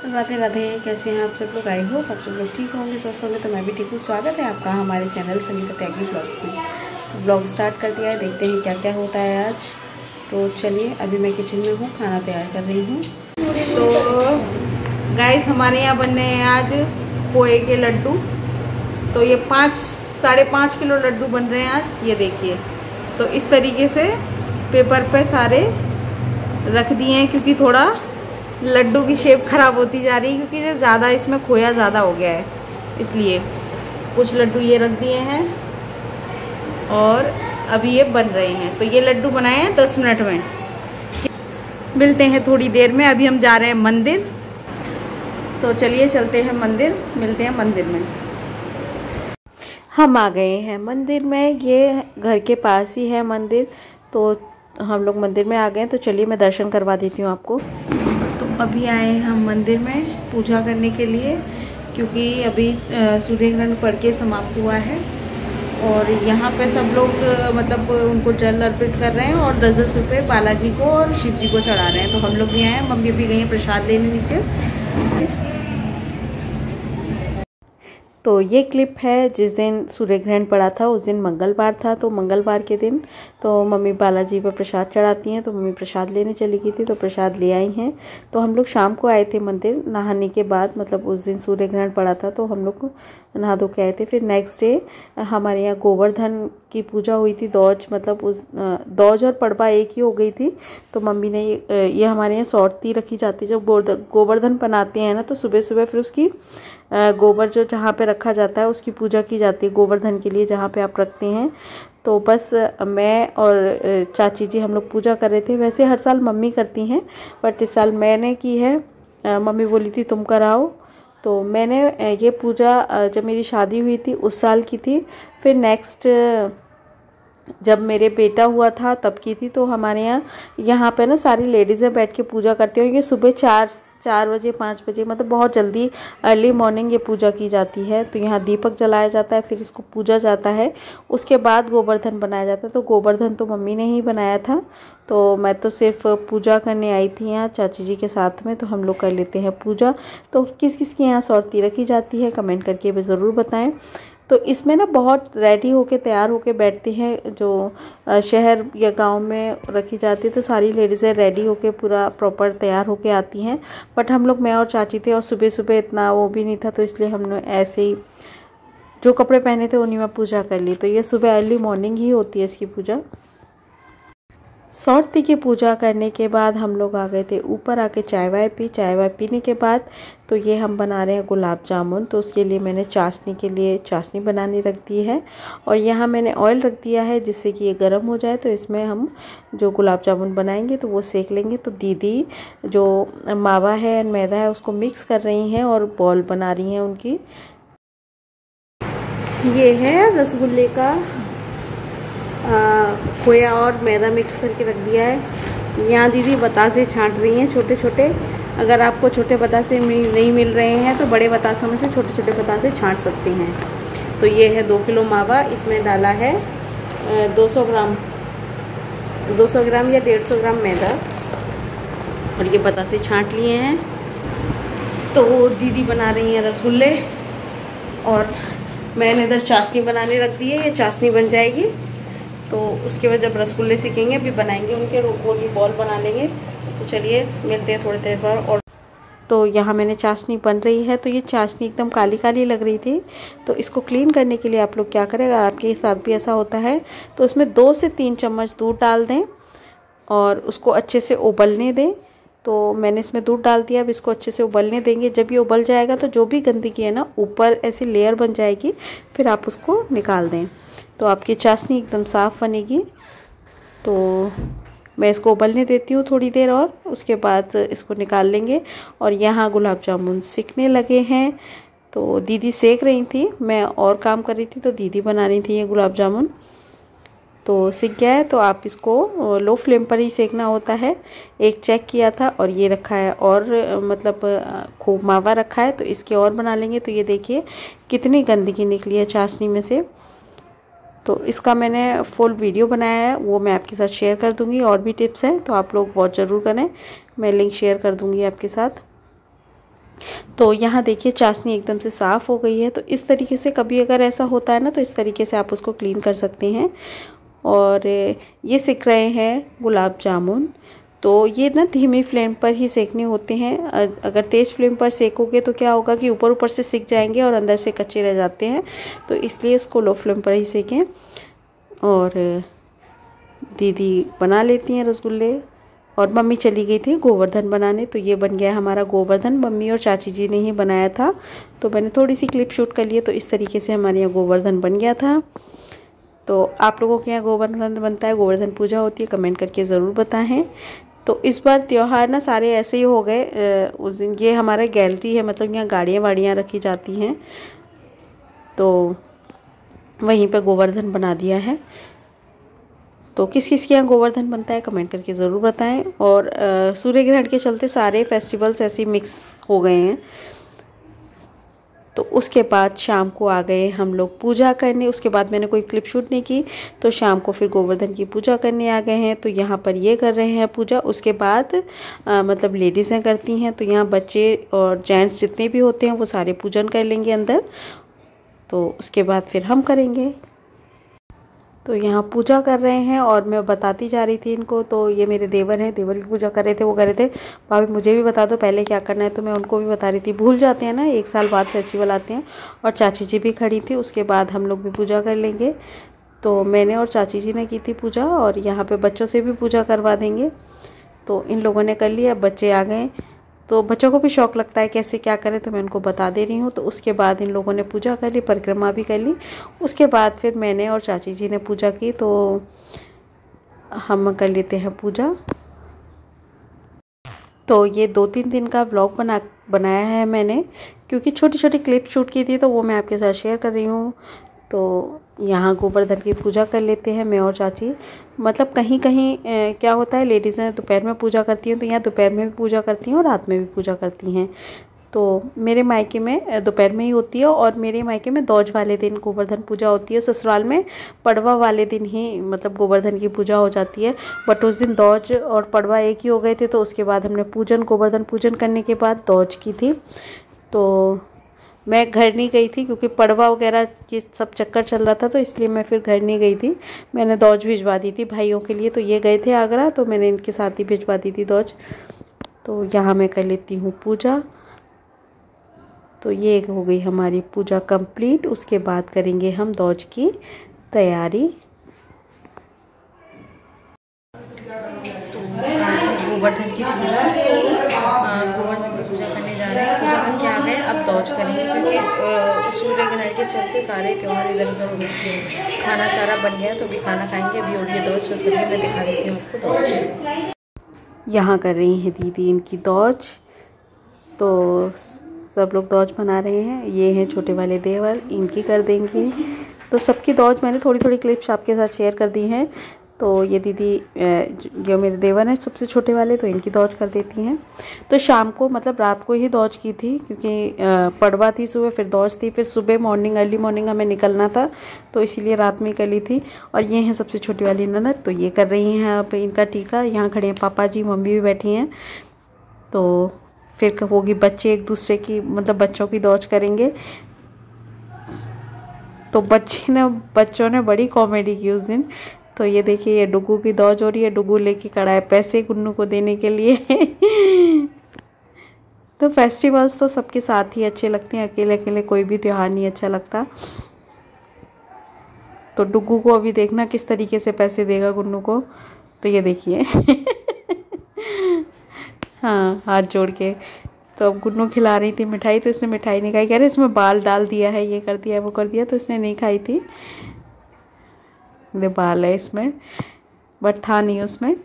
राधे राधे। कैसे हैं आप सब लोग? आई होप आप सब लोग ठीक होंगे, स्वस्थ होंगे। तो मैं भी ठीक हूँ। स्वागत है आपका हमारे चैनल संगीता त्यागी ब्लॉग्स में। तो ब्लॉग स्टार्ट कर दिया है, देखते हैं क्या क्या होता है आज। तो चलिए, अभी मैं किचन में हूँ, खाना तैयार कर रही हूँ। तो गाइस, हमारे यहाँ बनने हैं आज खोए के लड्डू। तो ये 5-5.5 किलो लड्डू बन रहे हैं आज, ये देखिए। तो इस तरीके से पेपर पे सारे रख दिए हैं, क्योंकि थोड़ा लड्डू की शेप ख़राब होती जा रही है, क्योंकि ज़्यादा इसमें खोया ज़्यादा हो गया है, इसलिए कुछ लड्डू ये रख दिए हैं और अभी ये बन रहे हैं। तो ये लड्डू बनाए हैं 10 मिनट में। मिलते हैं थोड़ी देर में। अभी हम जा रहे हैं मंदिर, तो चलिए चलते हैं मंदिर, मिलते हैं मंदिर में। हम आ गए हैं मंदिर में, ये घर के पास ही है मंदिर। तो हम लोग मंदिर में आ गए हैं, तो चलिए मैं दर्शन करवा देती हूँ आपको। तो अभी आए हैं हम मंदिर में पूजा करने के लिए, क्योंकि अभी सूर्य ग्रहण पड़ के समाप्त हुआ है। और यहाँ पे सब लोग मतलब उनको जल अर्पित कर रहे हैं और 10-10 रुपये बालाजी को और शिव जी को चढ़ा रहे हैं। तो हम लोग भी आए हैं, मम्मी भी गई हैं प्रसाद लेने नीचे। तो ये क्लिप है जिस दिन सूर्य ग्रहण पड़ा था, उस दिन मंगलवार था। तो मंगलवार के दिन तो मम्मी बालाजी पर प्रसाद चढ़ाती हैं, तो मम्मी प्रसाद लेने चली गई थी, तो प्रसाद ले आई हैं। तो हम लोग शाम को आए थे मंदिर नहाने के बाद, मतलब उस दिन सूर्य ग्रहण पड़ा था, तो हम लोग नहा धो के आए थे। फिर नेक्स्ट डे हमारे यहाँ गोवर्धन की पूजा हुई थी। दौज, मतलब उस दौज और पड़वा एक ही हो गई थी। तो मम्मी ने ये हमारे यहाँ सौरती रखी जाती है। जब गोवर्धन बनाते हैं ना, तो सुबह सुबह फिर उसकी गोबर जो जहाँ पे रखा जाता है उसकी पूजा की जाती है, गोवर्धन के लिए जहाँ पे आप रखते हैं। तो बस मैं और चाची जी हम लोग पूजा कर रहे थे। वैसे हर साल मम्मी करती हैं, बट इस साल मैंने की है। मम्मी बोली थी तुम कराओ, तो मैंने ये पूजा जब मेरी शादी हुई थी उस साल की थी। फिर नेक्स्ट जब मेरे बेटा हुआ था तब की थी। तो हमारे यहाँ पे ना सारी लेडीज़ें बैठ के पूजा करती हैं। ये सुबह 4 बजे 5 बजे, मतलब बहुत जल्दी अर्ली मॉर्निंग ये पूजा की जाती है। तो यहाँ दीपक जलाया जाता है, फिर इसको पूजा जाता है, उसके बाद गोवर्धन बनाया जाता है। तो गोवर्धन तो मम्मी ने ही बनाया था, तो मैं तो सिर्फ पूजा करने आई थी यहाँ चाची जी के साथ में। तो हम लोग कर लेते हैं पूजा। तो किस किस की यहाँ सौरती रखी जाती है कमेंट करके भी ज़रूर बताएं। तो इसमें ना बहुत रेडी होके तैयार होके बैठती हैं, जो शहर या गांव में रखी जाती है। तो सारी लेडीज़ें रेडी होके पूरा प्रॉपर तैयार होके आती हैं। बट हम लोग, मैं और चाची थे, और सुबह सुबह इतना वो भी नहीं था, तो इसलिए हमने ऐसे ही जो कपड़े पहने थे उन्हीं में पूजा कर ली। तो ये सुबह अर्ली मॉर्निंग ही होती है इसकी पूजा। सौरती की पूजा करने के बाद हम लोग आ गए थे ऊपर, आके चाय वाय पी। चाय वाय पीने के बाद तो ये हम बना रहे हैं गुलाब जामुन। तो उसके लिए मैंने चाशनी के लिए चाशनी बनानी रख दी है, और यहाँ मैंने ऑयल रख दिया है जिससे कि ये गर्म हो जाए। तो इसमें हम जो गुलाब जामुन बनाएंगे तो वो सेक लेंगे। तो दीदी जो मावा है मैदा है उसको मिक्स कर रही हैं और बॉल बना रही हैं उनकी। ये है रसगुल्ले का खोया और मैदा मिक्स करके रख दिया है। यहाँ दीदी बतासे छांट रही हैं छोटे छोटे। अगर आपको छोटे बतासे नहीं मिल रहे हैं तो बड़े बतासों में से छोटे छोटे बतासे छांट सकते हैं। तो ये है 2 किलो मावा, इसमें डाला है 200 ग्राम या 150 ग्राम मैदा, और ये बतासे छांट लिए हैं। तो दीदी बना रही हैं रसगुल्ले, और मैंने इधर चाशनी बनाने रख दी है। ये चाशनी बन जाएगी तो उसके बाद जब रसगुल्ले सीखेंगे अभी बनाएंगे, उनके गोल की बॉल बना लेंगे। तो चलिए मिलते हैं थोड़ी देर बाद। और तो यहाँ मैंने चाशनी बन रही है। तो ये चाशनी एकदम काली काली लग रही थी। तो इसको क्लीन करने के लिए आप लोग क्या करें, अगर आपके साथ भी ऐसा होता है तो उसमें 2 से 3 चम्मच दूध डाल दें और उसको अच्छे से उबलने दें। तो मैंने इसमें दूध डाल दिया, अब इसको अच्छे से उबलने देंगे। जब ये उबल जाएगा तो जो भी गंदगी है ना ऊपर ऐसी लेयर बन जाएगी, फिर आप उसको निकाल दें, तो आपकी चाशनी एकदम साफ़ बनेगी। तो मैं इसको उबलने देती हूँ थोड़ी देर, और उसके बाद इसको निकाल लेंगे। और यहाँ गुलाब जामुन सिकने लगे हैं। तो दीदी सेक रही थी, मैं और काम कर रही थी, तो दीदी बना रही थी ये गुलाब जामुन। तो सिक गया है, तो आप इसको लो फ्लेम पर ही सेकना होता है। एक चेक किया था, और ये रखा है, और मतलब खूब मावा रखा है, तो इसके और बना लेंगे। तो ये देखिए कितनी गंदगी निकली है चाशनी में से। तो इसका मैंने फुल वीडियो बनाया है, वो मैं आपके साथ शेयर कर दूंगी। और भी टिप्स हैं तो आप लोग वॉच ज़रूर करें, मैं लिंक शेयर कर दूंगी आपके साथ। तो यहाँ देखिए चाशनी एकदम से साफ़ हो गई है। तो इस तरीके से कभी अगर ऐसा होता है ना, तो इस तरीके से आप उसको क्लीन कर सकते हैं। और ये सेक रहे हैं गुलाब जामुन। तो ये ना धीमी फ्लेम पर ही सेकने होते हैं। अगर तेज़ फ्लेम पर सेकोगे तो क्या होगा कि ऊपर ऊपर से सिक जाएंगे और अंदर से कच्चे रह जाते हैं। तो इसलिए इसको लो फ्लेम पर ही सेकें। और दीदी बना लेती हैं रसगुल्ले, और मम्मी चली गई थी गोवर्धन बनाने। तो ये बन गया हमारा गोवर्धन, मम्मी और चाची जी ने ही बनाया था। तो मैंने थोड़ी सी क्लिप शूट कर ली। तो इस तरीके से हमारे यहाँ गोवर्धन बन गया था। तो आप लोगों के यहाँ गोवर्धन बनता है, गोवर्धन पूजा होती है, कमेंट करके ज़रूर बताएं। तो इस बार त्यौहार ना सारे ऐसे ही हो गए। उस दिन ये हमारा गैलरी है, मतलब यहाँ गाड़ियाँ वाड़ियाँ रखी जाती हैं, तो वहीं पे गोवर्धन बना दिया है। तो किस किस के यहाँ गोवर्धन बनता है कमेंट करके ज़रूर बताएं। और सूर्य ग्रहण के चलते सारे फेस्टिवल्स ऐसे मिक्स हो गए हैं। तो उसके बाद शाम को आ गए हम लोग पूजा करने। उसके बाद मैंने कोई क्लिप शूट नहीं की, तो शाम को फिर गोवर्धन की पूजा करने आ गए हैं। तो यहाँ पर ये कर रहे हैं पूजा। उसके बाद मतलब लेडीज़ें करती हैं, तो यहाँ बच्चे और जेंट्स जितने भी होते हैं वो सारे पूजन कर लेंगे अंदर। तो उसके बाद फिर हम करेंगे। तो यहाँ पूजा कर रहे हैं और मैं बताती जा रही थी इनको। तो ये मेरे देवर हैं, देवर भी पूजा कर रहे थे। वो कह रहे थे भाभी मुझे भी बता दो पहले क्या करना है। तो मैं उनको भी बता रही थी, भूल जाते हैं ना, 1 साल बाद फेस्टिवल आते हैं। और चाची जी भी खड़ी थी। उसके बाद हम लोग भी पूजा कर लेंगे। तो मैंने और चाची जी ने की थी पूजा, और यहाँ पर बच्चों से भी पूजा करवा देंगे। तो इन लोगों ने कर लिया, बच्चे आ गए। तो बच्चों को भी शौक़ लगता है कैसे क्या करें, तो मैं उनको बता दे रही हूँ। तो उसके बाद इन लोगों ने पूजा कर ली, परिक्रमा भी कर ली। उसके बाद फिर मैंने और चाची जी ने पूजा की। तो हम कर लेते हैं पूजा। तो ये 2-3 दिन का व्लॉग बनाया है मैंने, क्योंकि छोटी छोटी क्लिप शूट की थी, तो वो मैं आपके साथ शेयर कर रही हूँ। तो यहाँ गोवर्धन की पूजा कर लेते हैं मैं और चाची। मतलब कहीं कहीं क्या होता है, लेडीज़ें दोपहर में पूजा करती हैं, तो यहाँ दोपहर में भी पूजा करती हैं और रात में भी पूजा करती हैं। तो मेरे मायके में दोपहर में ही होती है, और मेरे मायके में दौज वाले दिन गोवर्धन पूजा होती है। ससुराल में पड़वा वाले दिन ही मतलब गोवर्धन की पूजा हो जाती है। बट उस दिन दौज और पड़वा एक ही हो गए थे, तो उसके बाद हमने पूजन, गोवर्धन पूजन करने के बाद दौज की थी। तो मैं घर नहीं गई थी, क्योंकि पड़वा वगैरह ये सब चक्कर चल रहा था, तो इसलिए मैं फिर घर नहीं गई थी। मैंने दौज भिजवा दी थी भाइयों के लिए। तो ये गए थे आगरा, तो मैंने इनके साथ ही भिजवा दी थी दौज। तो यहाँ मैं कर लेती हूँ पूजा। तो ये हो गई हमारी पूजा कंप्लीट। उसके बाद करेंगे हम दौज की तैयारी। तो गोवर्धन की पूजा, गोवर्धन की पूजा करने जा रहे हैं। पूजा करके आ गए, अब दौज करेंगे, क्योंकि सूर्य ग्रहण के चलते सारे त्यौहार इधर उधर हो गए। खाना सारा बन गया, तो अभी खाना खाएंगे। अभी और ये दौज चल रही है, मैं दिखा देती हूँ आपको दौज। यहाँ कर रही हैं दीदी इनकी दौज। तो सब लोग दौज बना रहे हैं। ये हैं छोटे वाले देवर, इनकी कर देंगे। तो सबकी दौज मैंने थोड़ी थोड़ी क्लिप्स आपके साथ शेयर कर दी हैं। तो ये दीदी जो मेरे देवर हैं सबसे छोटे वाले, तो इनकी दौज कर देती हैं। तो शाम को मतलब रात को ही दौज की थी, क्योंकि पड़वा थी सुबह, फिर दौज थी, फिर सुबह मॉर्निंग अर्ली मॉर्निंग हमें निकलना था, तो इसीलिए रात में कर ली थी। और ये हैं सबसे छोटी वाली ननद, तो ये कर रही हैं अब इनका टीका। यहाँ खड़े हैं पापा जी, मम्मी भी बैठी हैं। तो फिर होगी बच्चे एक दूसरे की, मतलब बच्चों की दौज करेंगे। तो बच्चों ने बड़ी कॉमेडी की उस दिन। तो ये देखिए, ये डुगू की दौज हो रही है। डुगू लेके खड़ा है पैसे गुन्नू को देने के लिए। तो फेस्टिवल्स तो सबके साथ ही अच्छे लगते हैं, अकेले अकेले कोई भी त्योहार नहीं अच्छा लगता। तो डुगू को अभी देखना किस तरीके से पैसे देगा गुन्नू को। तो ये देखिए। हाँ, हाथ जोड़ के। तो अब गुन्नू खिला रही थी मिठाई, तो इसने मिठाई नहीं खाई। कह रहे इसमें बाल डाल दिया है, ये कर दिया है, वो कर दिया, तो इसने नहीं खाई थी। बाल है इसमें, बट था नहीं उसमें।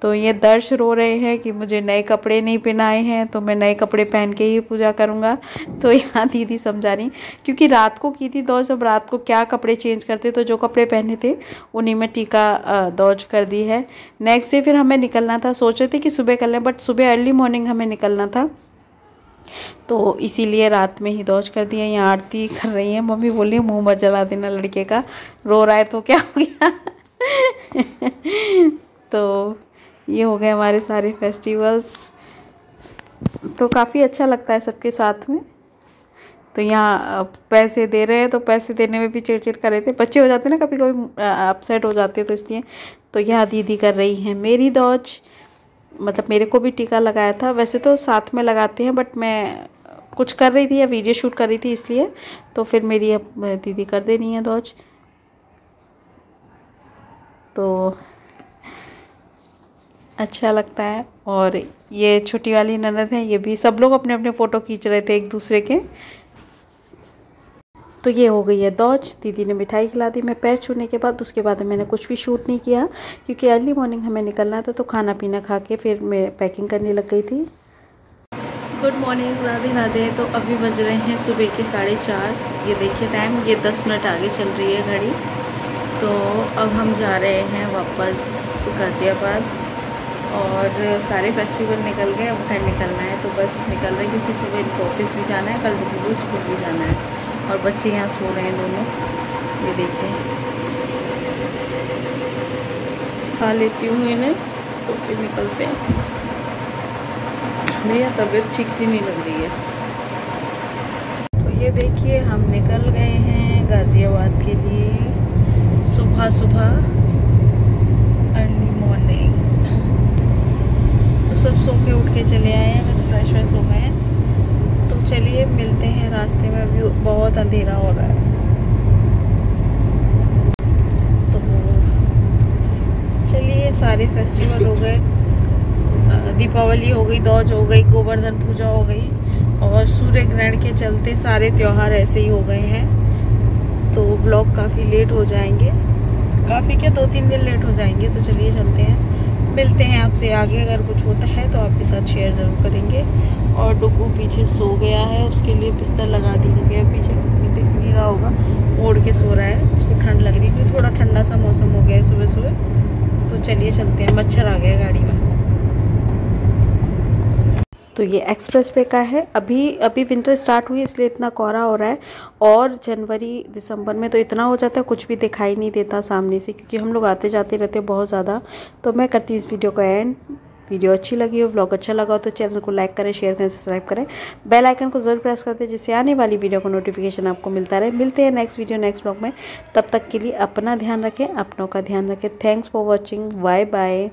तो ये दर्श रो रहे हैं कि मुझे नए कपड़े नहीं पहनाए हैं, तो मैं नए कपड़े पहन के ही पूजा करूँगा। तो यहाँ दीदी समझा रही, क्योंकि रात को की थी दौज, अब रात को क्या कपड़े चेंज करते, तो जो कपड़े पहने थे उन्हीं में टीका दौज कर दी है। नेक्स्ट डे फिर हमें निकलना था, सोच रहे थे कि सुबह कर लें, बट सुबह अर्ली मॉर्निंग हमें निकलना था, तो इसीलिए रात में ही दौज कर दिया। यहाँ आरती कर रही है मम्मी, बोली मुँह मत जला देना लड़के का, रो रहा है तो क्या हो गया। तो ये हो गए हमारे सारे फेस्टिवल्स। तो काफ़ी अच्छा लगता है सबके साथ में। तो यहाँ पैसे दे रहे हैं तो पैसे देने में भी चिड़चिड़ कर रहे थे, बच्चे हो जाते हैं ना कभी कभी अपसेट हो जाते हैं, तो इसलिए। तो यहाँ दीदी कर रही हैं मेरी दौज, मतलब मेरे को भी टीका लगाया था, वैसे तो साथ में लगाते हैं बट मैं कुछ कर रही थी या वीडियो शूट कर रही थी इसलिए, तो फिर मेरी दीदी कर दे रही है दौज। तो अच्छा लगता है। और ये छोटी वाली ननद है, ये भी सब लोग अपने अपने फ़ोटो खींच रहे थे एक दूसरे के। तो ये हो गई है दौज, दीदी ने मिठाई खिला दी मैं पैर छूने के बाद। उसके बाद मैंने कुछ भी शूट नहीं किया क्योंकि अर्ली मॉर्निंग हमें निकलना था, तो खाना पीना खा के फिर मैं पैकिंग करने लग गई थी। Good morning, Radhe Radhe. तो अभी बज रहे हैं सुबह के 4:30। ये देखिए टाइम, ये 10 मिनट आगे चल रही है घड़ी। तो अब हम जा रहे हैं वापस गाज़ियाबाद और सारे फेस्टिवल निकल गए, अब घर निकलना है। तो बस निकल रहे क्योंकि सुबह इनको ऑफिस भी जाना है, कल डुगू स्कूल भी जाना है। और बच्चे यहाँ सो रहे हैं दोनों, ये देखिए। खा लेती हूँ इन्हें तो फिर निकलते हैं। मेरी तबीयत ठीक सी नहीं लग रही है। तो ये देखिए हम निकल गए हैं गाज़ियाबाद के लिए सुबह सुबह, अर्ली मॉर्निंग। तो सब सो के उठ के चले आए हैं, बस फ्रेश फ्रेश हो गए हैं। तो चलिए मिलते हैं रास्ते में, अभी बहुत अंधेरा हो रहा है। तो चलिए, सारे फेस्टिवल हो गए, दीपावली हो गई, दौज हो गई, गोवर्धन पूजा हो गई और सूर्य ग्रहण के चलते सारे त्योहार ऐसे ही हो गए हैं। तो ब्लॉग काफ़ी लेट हो जाएंगे, काफ़ी क्या 2-3 दिन लेट हो जाएंगे। तो चलिए चलते हैं, मिलते हैं आपसे आगे। अगर कुछ होता है तो आपके साथ शेयर ज़रूर करेंगे। और डुगू पीछे सो गया है, उसके लिए बिस्तर लगा दी गया पीछे, दिख नहीं रहा होगा, ओढ़ के सो रहा है, उसको ठंड लग रही थी। थोड़ा ठंडा सा मौसम हो गया है सुबह सुबह। तो चलिए चलते हैं, मच्छर आ गया गाड़ी में। तो ये एक्सप्रेस वे का है, अभी विंटर स्टार्ट हुई इसलिए इतना कोहरा हो रहा है। और जनवरी दिसंबर में तो इतना हो जाता है कुछ भी दिखाई नहीं देता सामने से, क्योंकि हम लोग आते जाते रहते हैं बहुत ज़्यादा। तो मैं करती हूँ इस वीडियो का एंड। वीडियो अच्छी लगी हो, व्लॉग अच्छा लगा हो तो चैनल को लाइक करें, शेयर करें, सब्सक्राइब करें, बेल आइकन को जरूर प्रेस कर दें जिससे आने वाली वीडियो का नोटिफिकेशन आपको मिलता रहे। मिलते हैं नेक्स्ट वीडियो नेक्स्ट व्लॉग में, तब तक के लिए अपना ध्यान रखें, अपनों का ध्यान रखें। Thanks for watching, bye bye.